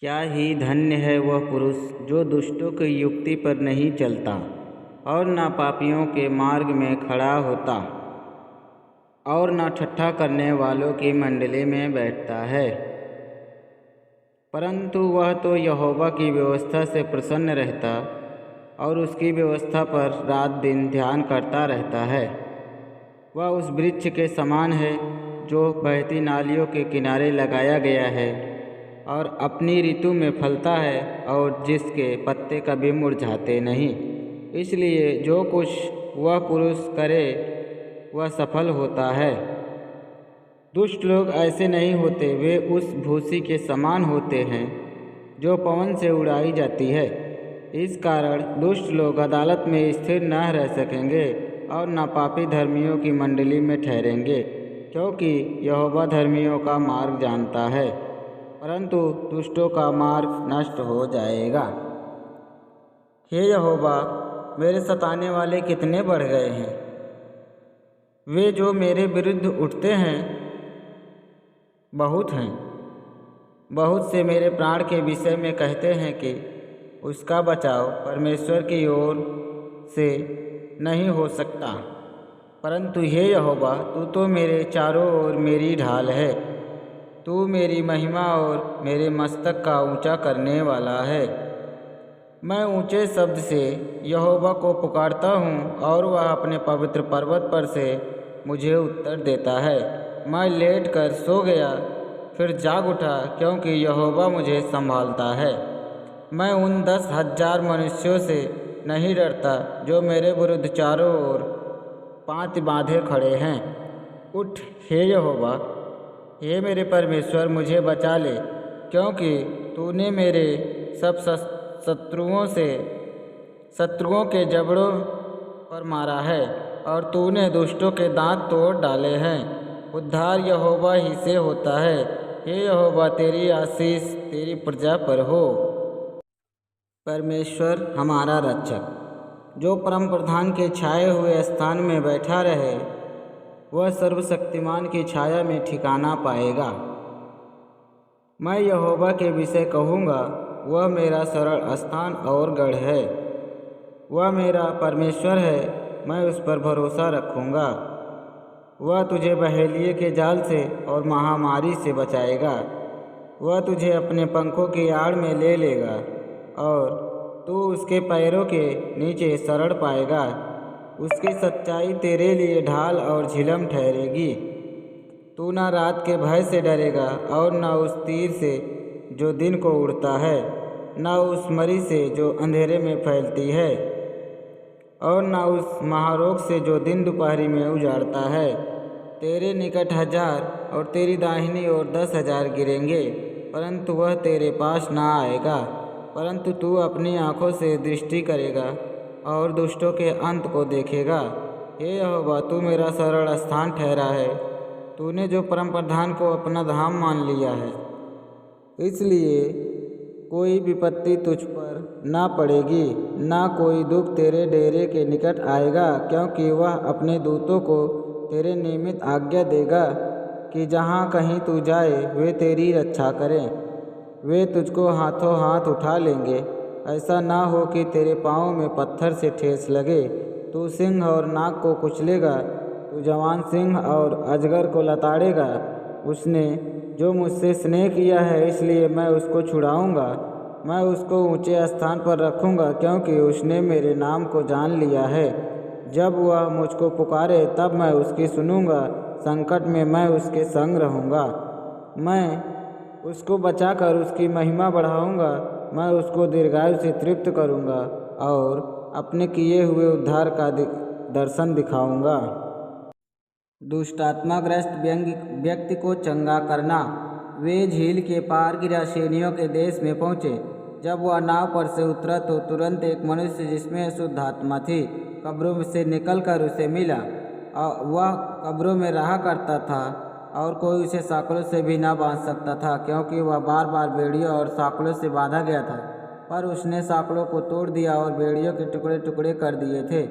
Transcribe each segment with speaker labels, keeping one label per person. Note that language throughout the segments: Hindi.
Speaker 1: क्या ही धन्य है वह पुरुष जो दुष्टों की युक्ति पर नहीं चलता और न पापियों के मार्ग में खड़ा होता और न ठट्ठा करने वालों की मंडली में बैठता है, परंतु वह तो यहोवा की व्यवस्था से प्रसन्न रहता और उसकी व्यवस्था पर रात दिन ध्यान करता रहता है। वह उस वृक्ष के समान है जो बहती नालियों के किनारे लगाया गया है और अपनी ऋतु में फलता है और जिसके पत्ते कभी मुरझाते नहीं। इसलिए जो कुछ वह पुरुष करे वह सफल होता है। दुष्ट लोग ऐसे नहीं होते, वे उस भूसी के समान होते हैं जो पवन से उड़ाई जाती है। इस कारण दुष्ट लोग अदालत में स्थिर न रह सकेंगे और न पापी धर्मियों की मंडली में ठहरेंगे, क्योंकि यहोवा धर्मियों का मार्ग जानता है, परंतु दुष्टों का मार्ग नष्ट हो जाएगा। हे यहोवा, मेरे सताने वाले कितने बढ़ गए हैं! वे जो मेरे विरुद्ध उठते हैं बहुत हैं। बहुत से मेरे प्राण के विषय में कहते हैं कि उसका बचाव परमेश्वर की ओर से नहीं हो सकता। परंतु हे यहोवा, तू तो मेरे चारों ओर मेरी ढाल है। तू मेरी महिमा और मेरे मस्तक का ऊंचा करने वाला है। मैं ऊंचे शब्द से यहोवा को पुकारता हूँ और वह अपने पवित्र पर्वत पर से मुझे उत्तर देता है। मैं लेट कर सो गया, फिर जाग उठा, क्योंकि यहोवा मुझे संभालता है। मैं उन 10,000 मनुष्यों से नहीं डरता जो मेरे विरुद्ध चारों ओर पाँत बांधे खड़े हैं। उठ हे यहोवा, हे मेरे परमेश्वर, मुझे बचा ले, क्योंकि तूने मेरे सब शत्रुओं के जबड़ों पर मारा है और तूने दुष्टों के दांत तोड़ डाले हैं। उद्धार यहोवा ही से होता है। हे यहोवा, तेरी आशीष तेरी प्रजा पर हो। परमेश्वर हमारा रक्षक, जो परम प्रधान के छाए हुए स्थान में बैठा रहे, वह सर्वशक्तिमान की छाया में ठिकाना पाएगा। मैं यहोवा के विषय कहूँगा, वह मेरा शरण स्थान और गढ़ है। वह मेरा परमेश्वर है, मैं उस पर भरोसा रखूँगा। वह तुझे बहेलिए के जाल से और महामारी से बचाएगा। वह तुझे अपने पंखों की आड़ में ले लेगा और तू उसके पैरों के नीचे शरण पाएगा। उसकी सच्चाई तेरे लिए ढाल और झिलम ठहरेगी। तू न रात के भय से डरेगा और न उस तीर से जो दिन को उड़ता है, न उस मरी से जो अंधेरे में फैलती है, और न उस महारोग से जो दिन दोपहरी में उजाड़ता है। तेरे निकट 1000 और तेरी दाहिनी ओर 10,000 गिरेंगे, परंतु वह तेरे पास न आएगा। परंतु तू अपनी आँखों से दृष्टि करेगा और दुष्टों के अंत को देखेगा। हे यहोवा, तू मेरा शरण स्थान ठहरा है। तूने जो परम प्रधान को अपना धाम मान लिया है, इसलिए कोई विपत्ति तुझ पर ना पड़ेगी, ना कोई दुख तेरे डेरे के निकट आएगा, क्योंकि वह अपने दूतों को तेरे निमित्त आज्ञा देगा कि जहाँ कहीं तू जाए वे तेरी रक्षा करें। वे तुझको हाथों हाथ उठा लेंगे, ऐसा ना हो कि तेरे पाँव में पत्थर से ठेस लगे। तू सिंह और नाग को कुचलेगा, तू जवान सिंह और अजगर को लताड़ेगा। उसने जो मुझसे स्नेह किया है, इसलिए मैं उसको छुड़ाऊंगा। मैं उसको ऊंचे स्थान पर रखूंगा, क्योंकि उसने मेरे नाम को जान लिया है। जब वह मुझको पुकारे तब मैं उसकी सुनूंगा। संकट में मैं उसके संग रहूंगा। मैं उसको बचाकर उसकी महिमा बढ़ाऊंगा। मैं उसको दीर्घायु से तृप्त करूंगा और अपने किए हुए उद्धार का दर्शन दिखाऊंगा। दुष्टात्माग्रस्त व्यक्ति को चंगा करना। वे झील के पार गिरासेनियों के देश में पहुँचे। जब वह नाव पर से उतरा तो तुरंत एक मनुष्य जिसमें अशुद्ध आत्मा थी कब्रों से निकलकर उसे मिला। वह कब्रों में रहा करता था और कोई उसे साँकलों से भी ना बांध सकता था, क्योंकि वह बार बार बेड़ियों और साँकलों से बांधा गया था। पर उसने साँकलों को तोड़ दिया और बेड़ियों के टुकड़े टुकड़े कर दिए थे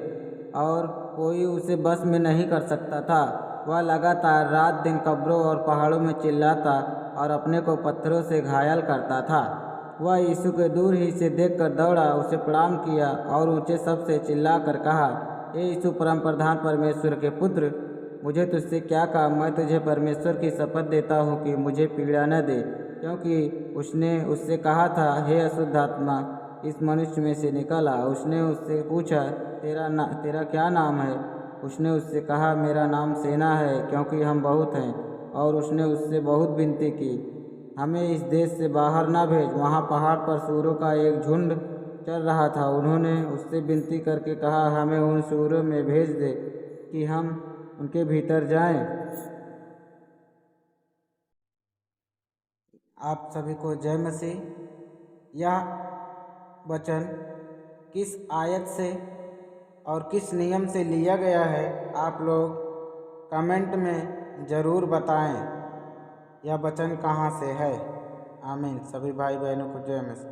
Speaker 1: और कोई उसे बस में नहीं कर सकता था। वह लगातार रात दिन कब्रों और पहाड़ों में चिल्लाता और अपने को पत्थरों से घायल करता था। वह यीशु को दूर ही से देखकर दौड़ा, उसे प्रणाम किया और ऊंचे शब्द से चिल्लाकर कहा, हे यीशु परम प्रधान परमेश्वर के पुत्र, मुझे तुझसे क्या काम? मैं तुझे परमेश्वर की शपथ देता हूँ कि मुझे पीड़ा न दे। क्योंकि उसने उससे कहा था, हे अशुद्ध आत्मा, इस मनुष्य में से निकल आ। उसने उससे पूछा, तेरा क्या नाम है? उसने उससे कहा, मेरा नाम सेना है, क्योंकि हम बहुत हैं। और उसने उससे बहुत विनती की, हमें इस देश से बाहर ना भेज। वहाँ पहाड़ पर सूरों का एक झुंड चल रहा था। उन्होंने उससे विनती करके कहा, हमें उन सूरों में भेज दे कि हम उनके भीतर जाएं। आप सभी को जय मसीह। यह वचन किस आयत से और किस नियम से लिया गया है, आप लोग कमेंट में ज़रूर बताएं। यह वचन कहाँ से है। आमीन। सभी भाई बहनों को जय मसीह।